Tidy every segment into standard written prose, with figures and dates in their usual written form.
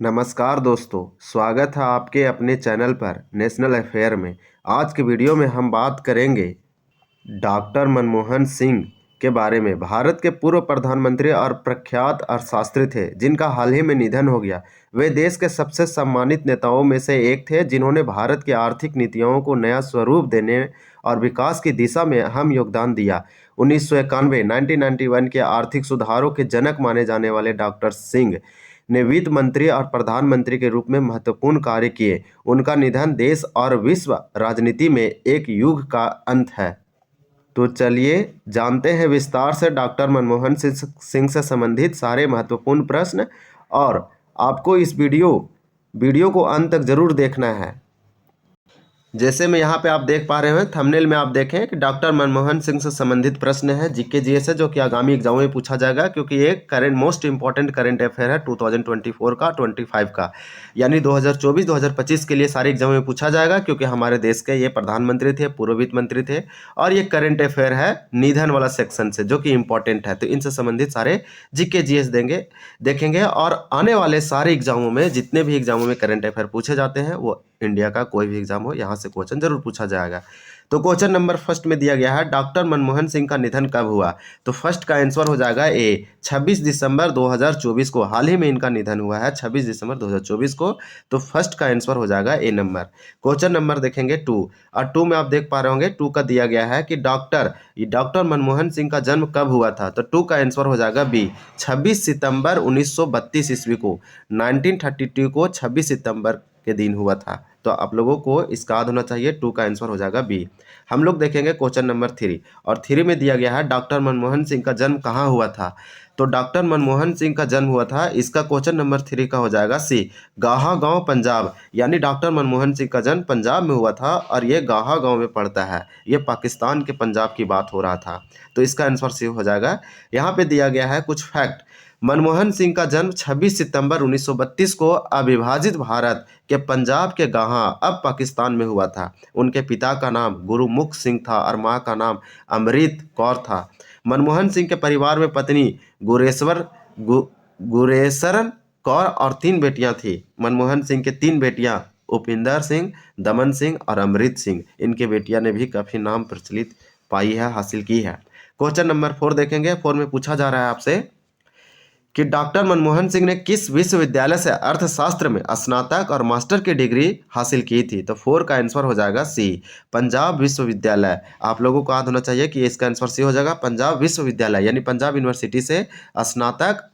नमस्कार दोस्तों, स्वागत है आपके अपने चैनल पर नेशनल अफेयर में। आज के वीडियो में हम बात करेंगे डॉक्टर मनमोहन सिंह के बारे में। भारत के पूर्व प्रधानमंत्री और प्रख्यात अर्थशास्त्री थे जिनका हाल ही में निधन हो गया। वे देश के सबसे सम्मानित नेताओं में से एक थे जिन्होंने भारत की आर्थिक नीतियों को नया स्वरूप देने और विकास की दिशा में अहम योगदान दिया। 1991 के आर्थिक सुधारों के जनक माने जाने वाले डॉक्टर सिंह ने वित्त मंत्री और प्रधानमंत्री के रूप में महत्वपूर्ण कार्य किए। उनका निधन देश और विश्व राजनीति में एक युग का अंत है। तो चलिए जानते हैं विस्तार से डॉक्टर मनमोहन सिंह से संबंधित सारे महत्वपूर्ण प्रश्न। और आपको इस वीडियो को अंत तक जरूर देखना है। जैसे में यहाँ पे आप देख पा रहे हैं, थंबनेल में आप देखें कि डॉक्टर मनमोहन सिंह से संबंधित प्रश्न है जीके जीएस है, जो कि आगामी एग्जाम में पूछा जाएगा, क्योंकि ये मोस्ट इंपॉर्टेंट करंट अफेयर है 2024 का 25 का, यानी 2024-2025 के लिए सारे एग्जाम में पूछा जाएगा, क्योंकि हमारे देश के ये प्रधानमंत्री थे, पूर्व वित्त मंत्री थे। और ये करंट अफेयर है निधन वाला सेक्शन से, जो कि इंपॉर्टेंट है। तो इनसे संबंधित सारे जीके जीएस देखेंगे। और आने वाले सारे एग्जामों में, जितने भी एग्जामों में करंट अफेयर पूछे जाते हैं, वो इंडिया का कोई भी एग्जाम हो, यहाँ से क्वेश्चन जरूर पूछा जाएगा। तो क्वेश्चन नंबर फर्स्ट में दिया गया है, डॉक्टर मनमोहन सिंह का निधन कब हुआ? तो फर्स्ट का आंसर हो जाएगा ए, 26 दिसंबर 2024 को। हाल ही में इनका निधन हुआ है 26 दिसंबर 2024 को। तो फर्स्ट का आंसर हो जाएगा ए नंबर। क्वेश्चन नंबर देखेंगे 2, और 2 में आप देख पा रहे होंगे 2 का दिया गया है कि डॉक्टर मनमोहन सिंह का जन्म कब हुआ था? तो 2 का आंसर हो जाएगा बी, 26 सितंबर 1932 ईस्वी को। 1932 को 26 सितंबर के दिन हुआ था। तो आप लोगों को इसका याद होना चाहिए। 2 का आंसर हो जाएगा बी। हम लोग देखेंगे क्वेश्चन नंबर 3, और 3 में दिया गया है डॉक्टर मनमोहन सिंह का जन्म कहाँ हुआ था? तो डॉक्टर मनमोहन सिंह का जन्म हुआ था, इसका क्वेश्चन नंबर 3 का हो जाएगा सी, गाहा गांव पंजाब। यानी डॉक्टर मनमोहन सिंह का जन्म पंजाब में हुआ था, और ये गाहा गांव में पड़ता है। ये पाकिस्तान के पंजाब की बात हो रहा था। तो इसका आंसर सी हो जाएगा। यहाँ पे दिया गया है कुछ फैक्ट। मनमोहन सिंह का जन्म 26 सितंबर 1932 को अविभाजित भारत के पंजाब के गाहा, अब पाकिस्तान में हुआ था। उनके पिता का नाम गुरुमुख सिंह था और मां का नाम अमृत कौर था। मनमोहन सिंह के परिवार में पत्नी गुरेसरन कौर और 3 बेटियां थी। मनमोहन सिंह के 3 बेटियां उपिंदर सिंह, दमन सिंह और अमृत सिंह। इनके बेटियां ने भी काफी नाम प्रचलित पाई है, हासिल की है। क्वेश्चन नंबर 4 देखेंगे। 4 में पूछा जा रहा है आपसे कि डॉक्टर मनमोहन सिंह ने किस विश्वविद्यालय से अर्थशास्त्र में स्नातक और मास्टर की डिग्री हासिल की थी? तो 4 का आंसर हो जाएगा सी, पंजाब विश्वविद्यालय। आप लोगों को याद होना चाहिए कि इसका आंसर सी हो जाएगा, पंजाब विश्वविद्यालय, यानी पंजाब यूनिवर्सिटी से स्नातक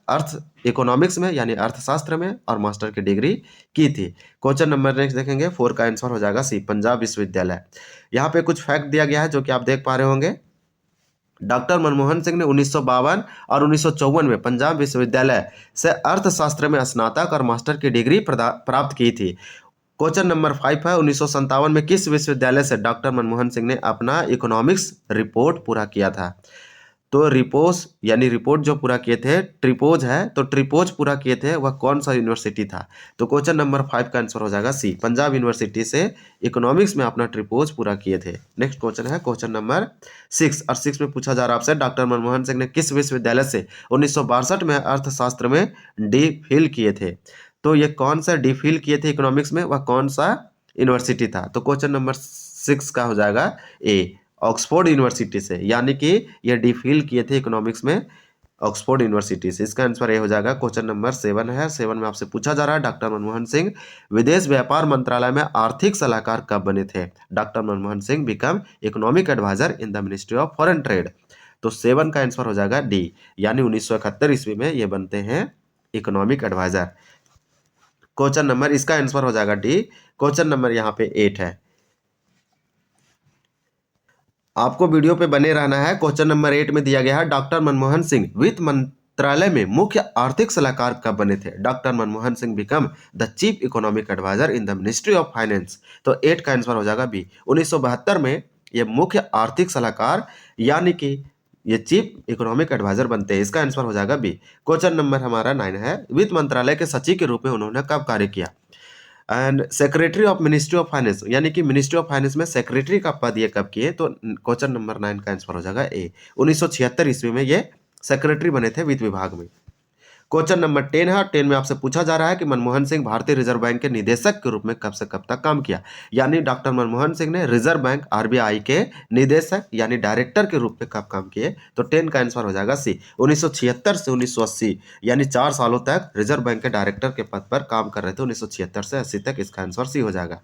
इकोनॉमिक्स में यानी अर्थशास्त्र में और मास्टर की डिग्री की थी। क्वेश्चन नंबर नेक्स्ट देखेंगे। 4 का आंसर हो जाएगा सी, पंजाब विश्वविद्यालय। यहाँ पे कुछ फैक्ट दिया गया है जो कि आप देख पा रहे होंगे। डॉक्टर मनमोहन सिंह ने 1952 और 1954 में पंजाब विश्वविद्यालय से अर्थशास्त्र में स्नातक और मास्टर की डिग्री प्राप्त की थी। क्वेश्चन नंबर 5 है, 1957 में किस विश्वविद्यालय से डॉक्टर मनमोहन सिंह ने अपना इकोनॉमिक्स रिपोर्ट पूरा किया था? तो रिपोर्ट जो पूरा किए थे, ट्रिपोज है, तो ट्रिपोज पूरा किए थे, वह कौन सा यूनिवर्सिटी था? तो क्वेश्चन नंबर 5 का आंसर हो जाएगा सी, पंजाब यूनिवर्सिटी से इकोनॉमिक्स में अपना ट्रिपोज पूरा किए थे। नेक्स्ट क्वेश्चन है क्वेश्चन नंबर 6, और 6 में पूछा जा रहा है आपसे, डॉक्टर मनमोहन सिंह ने किस विश्वविद्यालय से 1962 में अर्थशास्त्र में डी फिल किए थे? तो ये कौन सा डी फिल किए थे इकोनॉमिक्स में, वह कौन सा यूनिवर्सिटी था? तो क्वेश्चन नंबर 6 का हो जाएगा ए, ऑक्सफोर्ड यूनिवर्सिटी से, यानी कि ये डी फिल किए थे इकोनॉमिक्स में ऑक्सफोर्ड यूनिवर्सिटी से। इसका आंसर ये हो जाएगा। क्वेश्चन नंबर 7 है। 7 में आपसे पूछा जा रहा है, डॉक्टर मनमोहन सिंह विदेश व्यापार मंत्रालय में आर्थिक सलाहकार कब बने थे? Doctor Manmohan Singh become economic adviser in the ministry of foreign trade. तो 7 का आंसर हो जाएगा डी, यानी 1971 ईस्वी में ये बनते हैं इकोनॉमिक एडवाइजर। क्वेश्चन नंबर, इसका आंसर हो जाएगा डी। क्वेश्चन नंबर यहाँ पे 8 है। आपको वीडियो पे बने रहना है। क्वेश्चन नंबर 8 में दिया गया है, डॉक्टर मनमोहन सिंह वित्त मंत्रालय में मुख्य आर्थिक सलाहकार कब बने थे? Doctor Manmohan Singh become the chief economic adviser in the ministry of finance. तो 8 का आंसर हो जाएगा बी, 1972 में ये मुख्य आर्थिक सलाहकार यानी कि ये चीफ इकोनॉमिक एडवाइजर बनते हैं। इसका आंसर हो जाएगा बी। क्वेश्चन नंबर हमारा 9 है, वित्त मंत्रालय के सचिव के रूप में उन्होंने कब कार्य किया? And secretary of ministry of finance, यानी कि मिनिस्ट्री ऑफ फाइनेंस में सेक्रेटरी का पद ये कब किए? तो क्वेश्चन नंबर 9 का आंसर हो जाएगा ए, 1976 ईस्वी में ये सेक्रेटरी बने थे वित्त विभाग में। क्वेश्चन नंबर 10 है और 10 में आपसे पूछा जा रहा है कि मनमोहन सिंह भारतीय रिजर्व बैंक के निदेशक के रूप में कब से कब तक काम किया। यानी डॉक्टर मनमोहन सिंह ने रिजर्व बैंक आरबीआई के निदेशक यानी डायरेक्टर के रूप में कब काम किए, तो 10 का आंसर हो जाएगा सी, 1976 से 1980, यानी 4 सालों तक रिजर्व बैंक के डायरेक्टर के पद पर काम कर रहे थे 1976 से 80 तक। इसका आंसर सी हो जाएगा।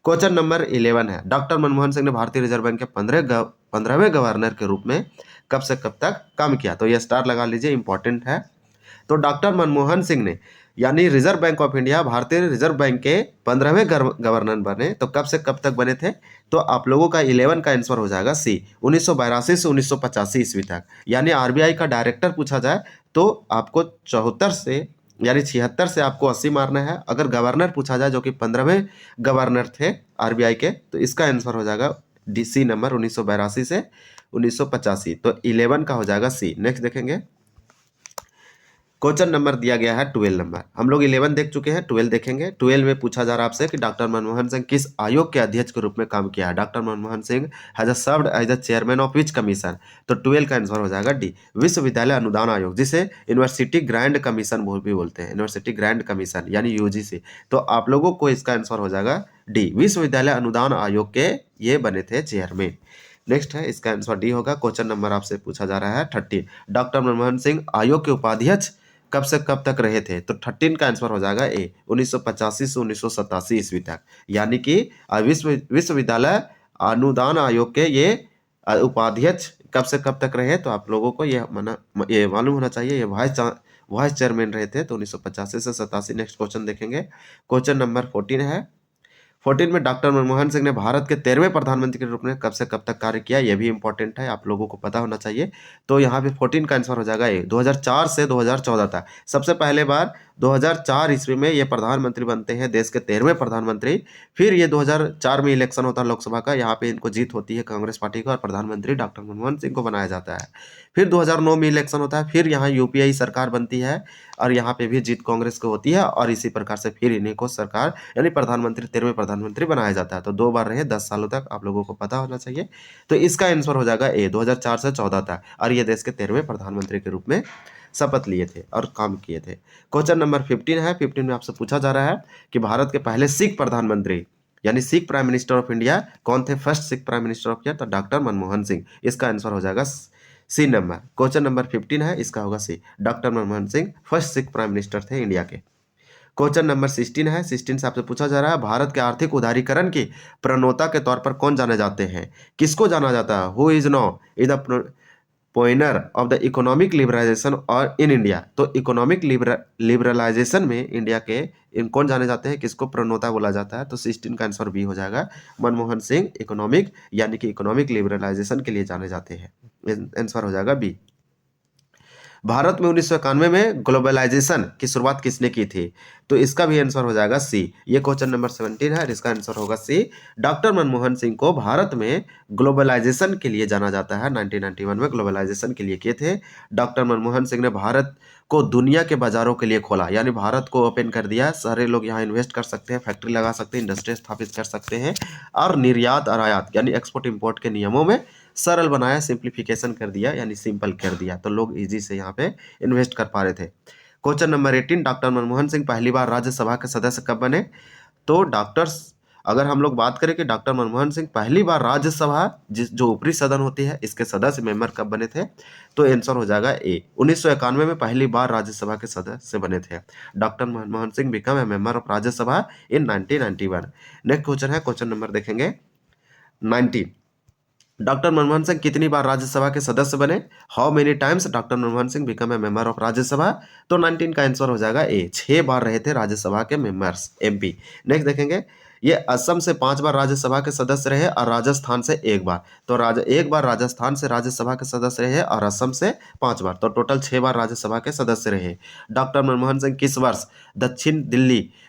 क्वेश्चन नंबर 11 है, डॉक्टर मनमोहन सिंह ने भारतीय रिजर्व बैंक के 15वें गवर्नर के रूप में कब से कब तक काम किया, तो यह स्टार लगा लीजिए, इंपॉर्टेंट है। तो डॉक्टर मनमोहन सिंह ने यानी रिजर्व बैंक ऑफ इंडिया भारतीय रिजर्व बैंक के 15वें गवर्नर बने, तो कब से कब तक बने थे, तो आप लोगों का 11 का आंसर हो जाएगा सी, 1982 से 1985 ईस्वी तक। यानी आरबीआई का डायरेक्टर पूछा जाए तो आपको 74 से यानी 76 से आपको 80 मारना है। अगर गवर्नर पूछा जाए जो कि 15वें गवर्नर थे आरबीआई के, तो इसका आंसर हो जाएगा डी सी नंबर 1982 से 1985, तो 11 का हो जाएगा सी। नेक्स्ट देखेंगे, क्वेश्चन नंबर दिया गया है 12 नंबर। हम लोग 11 देख चुके हैं, 12 देखेंगे। 12 में पूछा जा रहा है आपसे कि डॉक्टर मनमोहन सिंह किस आयोग के अध्यक्ष के रूप में काम किया है। Doctor Manmohan Singh has served as the chairman of which commission, तो 12 का आंसर हो जाएगा डी, विश्वविद्यालय अनुदान आयोग, जिसे यूनिवर्सिटी ग्रैंड कमीशन भी बोलते हैं, यूनिवर्सिटी ग्रैंड कमीशन यानी यूजीसी। तो आप लोगों को इसका आंसर हो जाएगा डी, विश्वविद्यालय अनुदान आयोग के ये बने थे चेयरमैन। नेक्स्ट है, इसका आंसर डी होगा। क्वेश्चन नंबर आपसे पूछा जा रहा है 13, डॉक्टर मनमोहन सिंह आयोग के उपाध्यक्ष कब से कब तक रहे थे, तो 13 का आंसर हो जाएगा ए, 1985 से 1987 ईस्वी तक। यानी कि विश्वविद्यालय अनुदान आयोग के ये उपाध्यक्ष कब से कब तक रहे, तो आप लोगों को ये मालूम होना चाहिए, ये वाइस चेयरमैन रहे थे, तो 1985 से 87। नेक्स्ट क्वेश्चन देखेंगे, क्वेश्चन नंबर 14 है। 14 में डॉक्टर मनमोहन सिंह ने भारत के 13वें प्रधानमंत्री के रूप में कब से कब तक कार्य किया, यह भी इंपॉर्टेंट है, आप लोगों को पता होना चाहिए। तो यहाँ पे 14 का आंसर हो जाएगा ए, 2004 से 2014 तक। सबसे पहले बार 2004 ईस्वी में ये प्रधानमंत्री बनते हैं, देश के 13वें प्रधानमंत्री। फिर ये 2004 में इलेक्शन होता है लोकसभा का, यहाँ पे इनको जीत होती है कांग्रेस पार्टी को और प्रधानमंत्री डॉक्टर मनमोहन सिंह को बनाया जाता है। फिर 2009 में इलेक्शन होता है, फिर यहाँ यूपीए सरकार बनती है और यहाँ पे भी जीत कांग्रेस को होती है और इसी प्रकार से फिर इन्हीं को सरकार यानी प्रधानमंत्री 13वें प्रधानमंत्री बनाया जाता है। तो 2 बार रहे 10 सालों तक, आप लोगों को पता होना चाहिए। तो इसका आंसर हो जाएगा ए, 2004 से 14 तक, और ये देश के 13वें प्रधानमंत्री के रूप में शपथ लिए थे और काम किए थे। क्वेश्चन नंबर 15 है। 15 में आपसे पूछा जा रहा है कि भारत के पहले सिख प्रधानमंत्री यानी Sikh prime minister of India कौन थे, first Sikh prime minister of India, तो डॉक्टर मनमोहन सिंह। इसका आंसर हो जाएगा सी नंबर। क्वेश्चन नंबर 15 है, इसका होगा C, doctor Manmohan Singh first Sikh prime minister थे इंडिया के। क्वेश्चन नंबर 16 है। 16 से आपसे पूछा जा रहा है भारत के आर्थिक उदारीकरण की प्रणेता के तौर पर कौन जाने जाते हैं, किसको जाना जाता है, who is known is the pioneer of the economic liberalisation और इन इंडिया, तो इकोनॉमिक लिबरलाइजेशन में इंडिया के इन कौन जाने जाते हैं, किसको प्रणेता बोला जाता है, तो 16 का आंसर बी हो जाएगा, मनमोहन सिंह इकोनॉमिक यानी कि इकोनॉमिक लिबरलाइजेशन के लिए जाने जाते हैं। आंसर हो जाएगा बी। भारत में 1991 में ग्लोबलाइजेशन की शुरुआत किसने की थी, तो इसका भी आंसर हो जाएगा सी। ये क्वेश्चन नंबर 17 है, इसका आंसर होगा सी। डॉक्टर मनमोहन सिंह को भारत में ग्लोबलाइजेशन के लिए जाना जाता है, 1991 में ग्लोबलाइजेशन के लिए किए थे। डॉक्टर मनमोहन सिंह ने भारत को दुनिया के बाजारों के लिए खोला, यानी भारत को ओपन कर दिया, सारे लोग यहाँ इन्वेस्ट कर सकते हैं, फैक्ट्री लगा सकते हैं, इंडस्ट्री स्थापित कर सकते हैं, और निर्यात और आयात यानी एक्सपोर्ट इंपोर्ट के नियमों में सरल बनाया, सिंप्लीफिकेशन कर दिया यानी सिंपल कर दिया, तो लोग इजी से यहाँ पे इन्वेस्ट कर पा रहे थे। Question number 18, doctor Manmohan Singh पहली बार राज्यसभा के सदस्य कब बने, तो डॉक्टर्स अगर हम लोग बात करें कि डॉक्टर मनमोहन सिंह पहली बार राज्यसभा जो ऊपरी सदन होती है इसके सदस्य मेंबर कब बने थे, तो आंसर हो जाएगा ए, 1991 में पहली बार राज्यसभा के सदस्य बने थे। Doctor Manmohan Singh become a member of Rajya Sabha in 1991। Next question है, क्वेश्चन नंबर देखेंगे 19, डॉक्टर मनमोहन सिंह कितनी बार राज्यसभा के सदस्य बने, how many times doctor Manmohan Singh become a member of Rajya Sabha, तो 19 का आंसर हो जाएगा ए, 6 बार रहे थे राज्यसभा के मेंबर्स एमपी। नेक्स्ट देखेंगे, ये असम से 5 बार राज्यसभा के सदस्य रहे और राजस्थान से 1 बार, तो एक बार राजस्थान से राज्यसभा के सदस्य रहे और असम से 5 बार, तो टोटल 6 बार राज्यसभा के सदस्य रहे। डॉक्टर मनमोहन सिंह किस वर्ष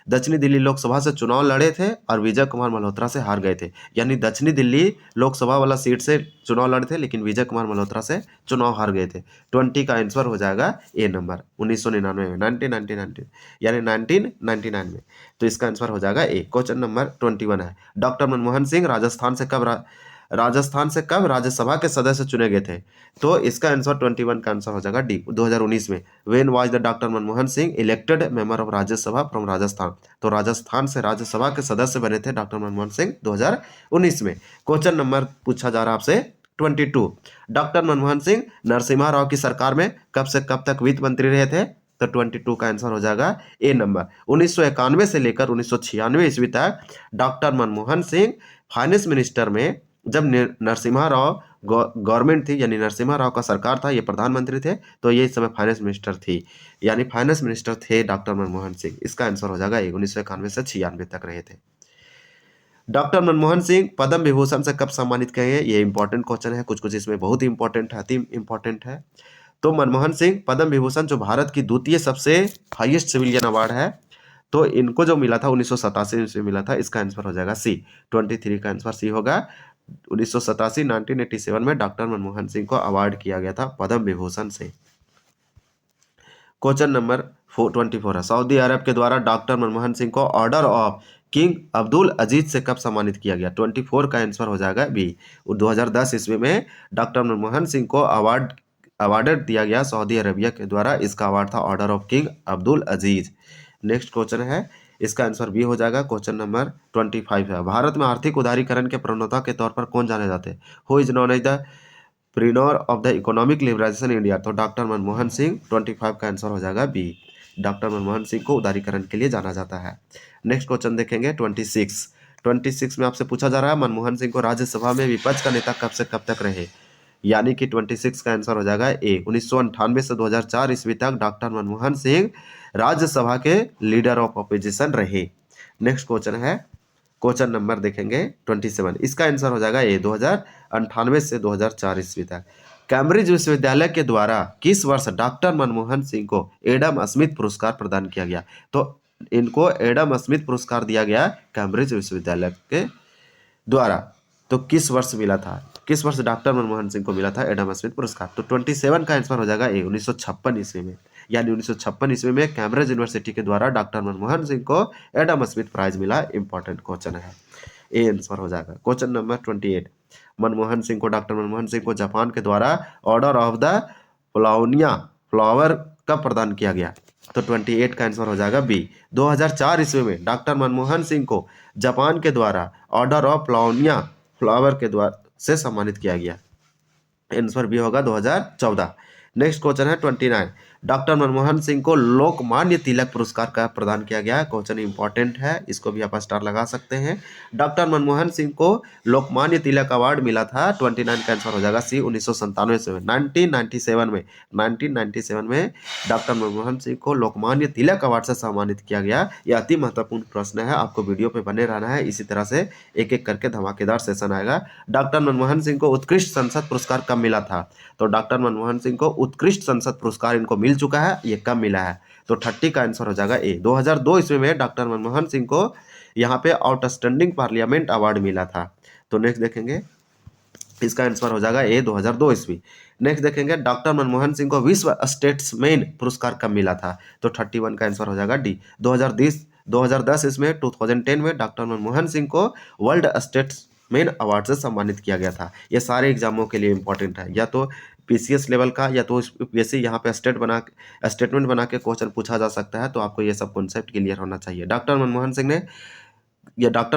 दक्षिणी दिल्ली लोकसभा से चुनाव लड़े थे और विजय कुमार मल्होत्रा से हार गए थे, यानी दक्षिणी दिल्ली लोकसभा वाला सीट से चुनाव लड़े थे लेकिन विजय कुमार मल्होत्रा से चुनाव हार गए थे। 20 का आंसर हो जाएगा ए नंबर, 1999 में, 1999 यानी 1999 में, तो इसका आंसर हो जाएगा ए। क्वेश्चन नंबर 21 है, डॉक्टर मनमोहन सिंह राजस्थान से कब राजस्थान से कब राज्यसभा के सदस्य चुने गए थे? तो इसका आंसर 21 का आंसर हो जाएगा डी, 2019 में। When was the doctor Manmohan Singh elected member of Rajya Sabha from Rajasthan? तो राजस्थान से राज्यसभा के सदस्य बने थे डॉक्टर मनमोहन सिंह 2019 में। क्वेश्चन नंबर पूछा जा रहा है आपसे 22। डॉक्टर मनमोहन सिंह नरसिम्हा राव की सरकार में कब से कब तक वित्त मंत्री रहे थे? तो 22 का आंसर हो जाएगा ए नंबर। 1991 से लेकर 1996 ईस्वी तक doctor Manmohan Singh finance minister में, जब नरसिम्हा राव गवर्नमेंट थी, यानी नरसिम्हा राव का सरकार था, ये प्रधानमंत्री थे, तो ये इस समय फाइनेंस मिनिस्टर थी, यानी फाइनेंस मिनिस्टर थे डॉक्टर मनमोहन सिंह। इसका आंसर हो जाएगा 1991 से 96 तक रहे थे। डॉक्टर मनमोहन सिंह पद्म विभूषण से कब सम्मानित किए गए? ये इंपॉर्टेंट क्वेश्चन है, कुछ कुछ इसमें बहुत ही इंपॉर्टेंट है, अति इंपॉर्टेंट है। तो मनमोहन सिंह पद्म विभूषण जो भारत की द्वितीय सबसे हाईएस्ट सिविलियन अवार्ड है, तो इनको जो मिला था 1987 में मिला था। इसका आंसर हो जाएगा सी, 23 का आंसर सी होगा। 1987 में डॉक्टर मनमोहन सिंह को अवार्ड किया गया था पद्म विभूषण से। क्वेश्चन नंबर 24 है, सऊदी अरब के द्वारा डॉक्टर मनमोहन सिंह को ऑर्डर ऑफ किंग अब्दुल अजीज से कब सम्मानित किया गया? 24 का आंसर हो जाएगा बी। 2010 ईस्वी में डॉक्टर मनमोहन सिंह को अवार्डेड दिया गया सऊदी अरेबिया के द्वारा। इसका अवार्ड था order of king Abdul Aziz. Next question है, इसका आंसर बी हो जाएगा। क्वेश्चन नंबर 25 है, भारत में आर्थिक उदारीकरण के प्रणेता के तौर पर कौन जाने जाते हैं? Who is known as the pioneer of the economic liberalisation India? तो डॉक्टर मनमोहन सिंह। 25 का आंसर हो जाएगा बी, डॉक्टर मनमोहन सिंह को उदारीकरण के लिए जाना जाता है। नेक्स्ट क्वेश्चन देखेंगे 26 में आपसे पूछा जा रहा है मनमोहन सिंह को राज्यसभा में विपक्ष का नेता कब से कब तक रहे? यानी कि 26 का आंसर हो जाएगा ए। 1998 से 2004 ईस्वी तक डॉक्टर मनमोहन सिंह राज्यसभा के लीडर ऑफ अपोजिशन रहे। नेक्स्ट क्वेश्चन है, क्वेश्चन नंबर देखेंगे 27, इसका आंसर हो जाएगा ए। 1998 से 2004 ईस्वी तक कैम्ब्रिज विश्वविद्यालय के द्वारा किस वर्ष डॉक्टर मनमोहन सिंह को एडम स्मिथ पुरस्कार प्रदान किया गया? तो इनको एडम स्मिथ पुरस्कार दिया गया कैम्ब्रिज विश्वविद्यालय के द्वारा। तो किस वर्ष मिला था, किस वर्ष डॉक्टर मनमोहन सिंह को मिला था एडम स्मिथ पुरस्कार? तो 27 का आंसर हो जाएगा ए, 1956 ईस्वी में। यानी 1956 ईस्वी में कैम्ब्रिज यूनिवर्सिटी के द्वारा डॉक्टर मनमोहन सिंह को एडम स्मिथ प्राइज मिला। इंपॉर्टेंट क्वेश्चन है, ए आंसर हो जाएगा। क्वेश्चन नंबर 28, मनमोहन सिंह को, डॉक्टर मनमोहन सिंह को जापान के द्वारा ऑर्डर ऑफ द फ्लावर कब प्रदान किया गया? तो 28 का आंसर हो जाएगा बी। 2004 ईस्वी में डॉक्टर मनमोहन सिंह को जापान के द्वारा ऑर्डर ऑफ फ्लावर के द्वारा से सम्मानित किया गया। आंसर बी होगा 2014। नेक्स्ट क्वेश्चन है 29, डॉक्टर मनमोहन सिंह को लोकमान्य तिलक पुरस्कार का प्रदान किया गया। क्वेश्चन इंपॉर्टेंट है, इसको भी आप स्टार लगा सकते हैं। डॉक्टर मनमोहन सिंह को लोकमान्य तिलक अवार्ड मिला था। 29 का आंसर हो जाएगा सी, 1997 में। 1997 में डॉक्टर मनमोहन सिंह को लोकमान्य तिलक अवार्ड से सम्मानित किया गया। यह अति महत्वपूर्ण प्रश्न है, आपको वीडियो पे बने रहना है। इसी तरह से एक एक करके धमाकेदार सेशन आएगा। डॉक्टर मनमोहन सिंह को उत्कृष्ट संसद पुरस्कार कब मिला था? तो डॉक्टर मनमोहन सिंह को उत्कृष्ट संसद पुरस्कार इनको मिल चुका है, ये कब मिला है? तो 30 का आंसर हो जाएगा ए। 2002 ईस्वी में डॉक्टर मनमोहन सिंह को यहाँ पे आउटस्टैंडिंग पार्लियामेंट अवार्ड मिला था। तो नेक्स्ट देखेंगे, इसका आंसर हो जाएगा ए, 2002 ईस्वी। नेक्स्ट देखेंगे, डॉक्टर मनमोहन सिंह को विश्व स्टेट्समैन पुरस्कार कब मिला था? तो 31 का आंसर हो जाएगा डी। 2010 इसमें 2010 में डॉक्टर मनमोहन सिंह को वर्ल्ड स्टेट्समैन अवार्ड से सम्मानित किया गया था। ये सारे एग्जामों के लिए इंपॉर्टेंट है, या तो पीसीएस लेवल का या तो यूपीएससी यहाँ पे स्टेटमेंट बना के क्वेश्चन पूछा जा सकता है। तो आपको ये सब कॉन्सेप्ट क्लियर होना चाहिए। डॉक्टर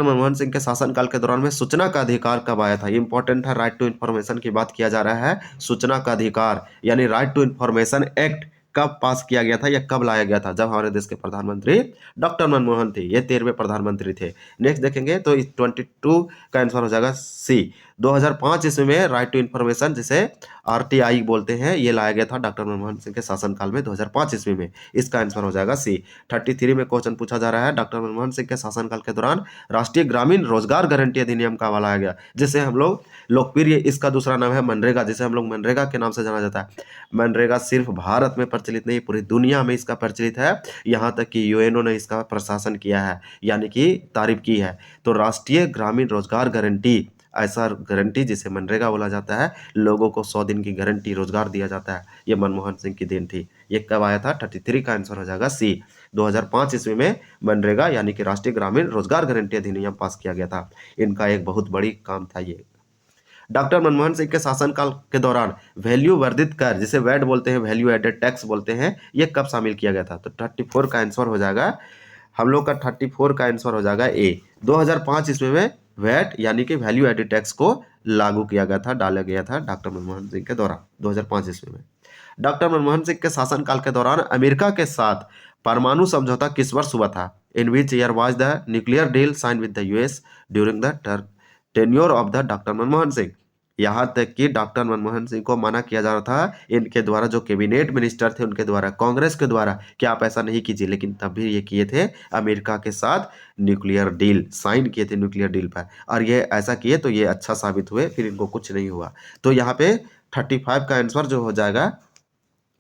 मनमोहन सिंह के शासनकाल के दौरान में सूचना का अधिकार कब आया था? इंपॉर्टेंट है, राइट टू इन्फॉर्मेशन की बात किया जा रहा है। सूचना का अधिकार यानी राइट टू इन्फॉर्मेशन एक्ट कब पास किया गया था या कब लाया गया था? जब हमारे देश के प्रधानमंत्री डॉक्टर मनमोहन थे, ये 13वें प्रधानमंत्री थे। नेक्स्ट देखेंगे तो 22 का आंसर हो जाएगा सी। 2005 ईस्वी में राइट टू इन्फॉर्मेशन, जिसे आरटीआई बोलते हैं, ये लाया गया था डॉक्टर मनमोहन सिंह के शासनकाल में 2005 ईस्वी में। इसका आंसर हो जाएगा सी। 33 में क्वेश्चन पूछा जा रहा है, डॉक्टर मनमोहन सिंह के शासनकाल के दौरान राष्ट्रीय ग्रामीण रोजगार गारंटी अधिनियम कब लाया गया? जिसे हम लोग लोकप्रिय, इसका दूसरा नाम है मनरेगा, जिसे हम लोग मनरेगा के नाम से जाना जाता है। मनरेगा सिर्फ भारत में प्रचलित नहीं, पूरी दुनिया में इसका प्रचलित है। यहाँ तक कि यूएनओ ने इसका प्रशासन किया है, यानी कि तारीफ की है। तो राष्ट्रीय ग्रामीण रोजगार गारंटी, ऐसा गारंटी जिसे मनरेगा बोला जाता है, लोगों को 100 दिन की गारंटी रोजगार दिया जाता है, ये मनमोहन सिंह की देन थी। ये कब आया था? 33 का आंसर हो जाएगा सी। 2005 ईस्वी में मनरेगा यानी कि राष्ट्रीय ग्रामीण रोजगार गारंटी अधिनियम पास किया गया था। इनका एक बहुत बड़ी काम था ये। डॉक्टर मनमोहन सिंह के शासनकाल के दौरान वैल्यू वर्धित कर, जिसे वैट बोलते हैं, वैल्यू एडेड टैक्स बोलते हैं, ये कब शामिल किया गया था? तो 34 का आंसर हो जाएगा हम लोग का 34 का आंसर हो जाएगा ए। 2005 ईस्वी में वैट यानी कि वैल्यू एडेड टैक्स को लागू किया गया था, डाला गया था डॉक्टर मनमोहन सिंह के दौरान 2005 ईस्वी में। डॉक्टर मनमोहन सिंह के शासनकाल के दौरान अमेरिका के साथ परमाणु समझौता किस वर्ष हुआ था? In which year was the nuclear deal sign with the US during the tenure of the doctor Manmohan Singh? यहाँ तक कि डॉक्टर मनमोहन सिंह को मना किया जा रहा था इनके द्वारा, जो कैबिनेट मिनिस्टर थे उनके द्वारा, कांग्रेस के द्वारा, कि आप ऐसा नहीं कीजिए, लेकिन तब भी ये किए थे अमेरिका के साथ न्यूक्लियर डील, साइन किए थे न्यूक्लियर डील पर, और ये ऐसा किए तो ये अच्छा साबित हुए, फिर इनको कुछ नहीं हुआ। तो यहाँ पे 35 का आंसर जो हो जाएगा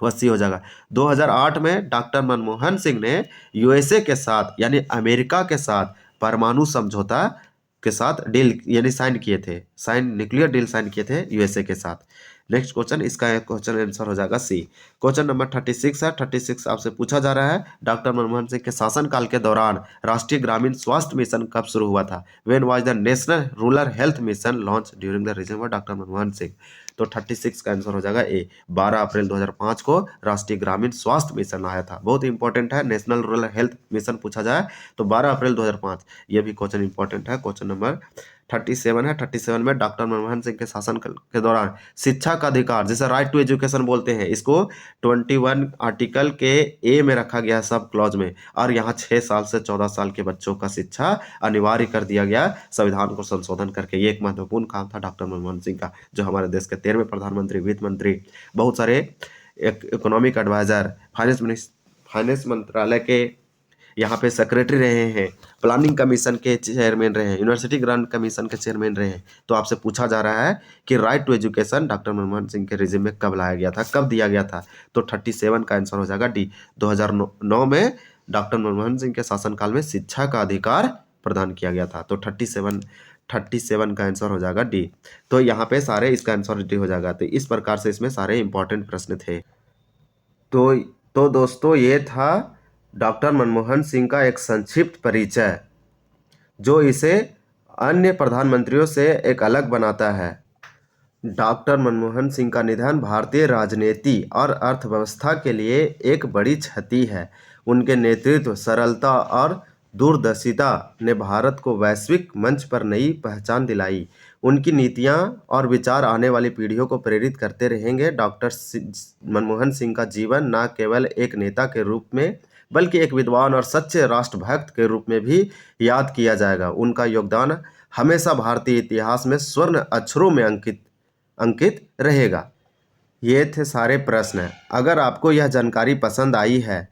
वो 80 हो जाएगा। 2008 में डॉक्टर मनमोहन सिंह ने यूएसए के साथ यानी अमेरिका के साथ परमाणु समझौता के साथ डील यानी साइन किए थे, न्यूक्लियर डील साइन किए थे यूएसए के साथ। नेक्स्ट क्वेश्चन, इसका क्वेश्चन आंसर हो जाएगा सी। क्वेश्चन नंबर 36 है। 36 आपसे पूछा जा रहा है, डॉक्टर मनमोहन सिंह के शासनकाल के दौरान राष्ट्रीय ग्रामीण स्वास्थ्य मिशन कब शुरू हुआ था? When was the national rural health mission launch during the regime of doctor Manmohan Singh? तो 36 का आंसर हो जाएगा ए। 12 अप्रैल 2005 को राष्ट्रीय ग्रामीण स्वास्थ्य मिशन आया था। बहुत इंपॉर्टेंट है, नेशनल रूरल हेल्थ मिशन पूछा जाए तो 12 अप्रैल 2005, ये भी क्वेश्चन इंपॉर्टेंट है। क्वेश्चन नंबर 37 है। 37 में डॉक्टर मनमोहन सिंह के शासन के दौरान शिक्षा का अधिकार, जिसे राइट टू एजुकेशन बोलते हैं, इसको 21 आर्टिकल के ए में रखा गया सब क्लॉज में, और यहाँ 6 साल से 14 साल के बच्चों का शिक्षा अनिवार्य कर दिया गया संविधान को संशोधन करके। ये एक महत्वपूर्ण काम था डॉक्टर मनमोहन सिंह का, जो हमारे देश के 13वें प्रधानमंत्री, वित्त मंत्री, बहुत सारे इकोनॉमिक एडवाइजर, फाइनेंस मंत्रालय के यहाँ पे सेक्रेटरी रहे हैं, प्लानिंग कमीशन के चेयरमैन रहे हैं, यूनिवर्सिटी ग्रांट कमीशन के चेयरमैन रहे हैं। तो आपसे पूछा जा रहा है कि right to education doctor Manmohan Singh के रिजिम में कब लाया गया था, कब दिया गया था? तो 37 का आंसर हो जाएगा डी। 2009 में डॉक्टर मनमोहन सिंह के शासनकाल में शिक्षा का अधिकार प्रदान किया गया था। तो 37 का आंसर हो जाएगा डी। तो यहाँ पे सारे इसका आंसर डी हो जाएगा। तो इस प्रकार से इसमें सारे इंपॉर्टेंट प्रश्न थे। तो दोस्तों ये था डॉक्टर मनमोहन सिंह का एक संक्षिप्त परिचय, जो इसे अन्य प्रधानमंत्रियों से एक अलग बनाता है। डॉक्टर मनमोहन सिंह का निधन भारतीय राजनीति और अर्थव्यवस्था के लिए एक बड़ी क्षति है। उनके नेतृत्व, सरलता और दूरदर्शिता ने भारत को वैश्विक मंच पर नई पहचान दिलाई। उनकी नीतियां और विचार आने वाली पीढ़ियों को प्रेरित करते रहेंगे। डॉक्टर मनमोहन सिंह का जीवन न केवल एक नेता के रूप में, बल्कि एक विद्वान और सच्चे राष्ट्रभक्त के रूप में भी याद किया जाएगा। उनका योगदान हमेशा भारतीय इतिहास में स्वर्ण अक्षरों में अंकित रहेगा। ये थे सारे प्रश्न। अगर आपको यह जानकारी पसंद आई है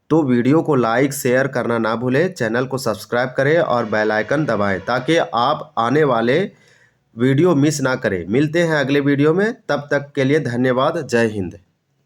तो वीडियो को लाइक शेयर करना ना भूलें, चैनल को सब्सक्राइब करें और बेल आइकन दबाएं, ताकि आप आने वाले वीडियो मिस ना करें। मिलते हैं अगले वीडियो में, तब तक के लिए धन्यवाद। जय हिंद।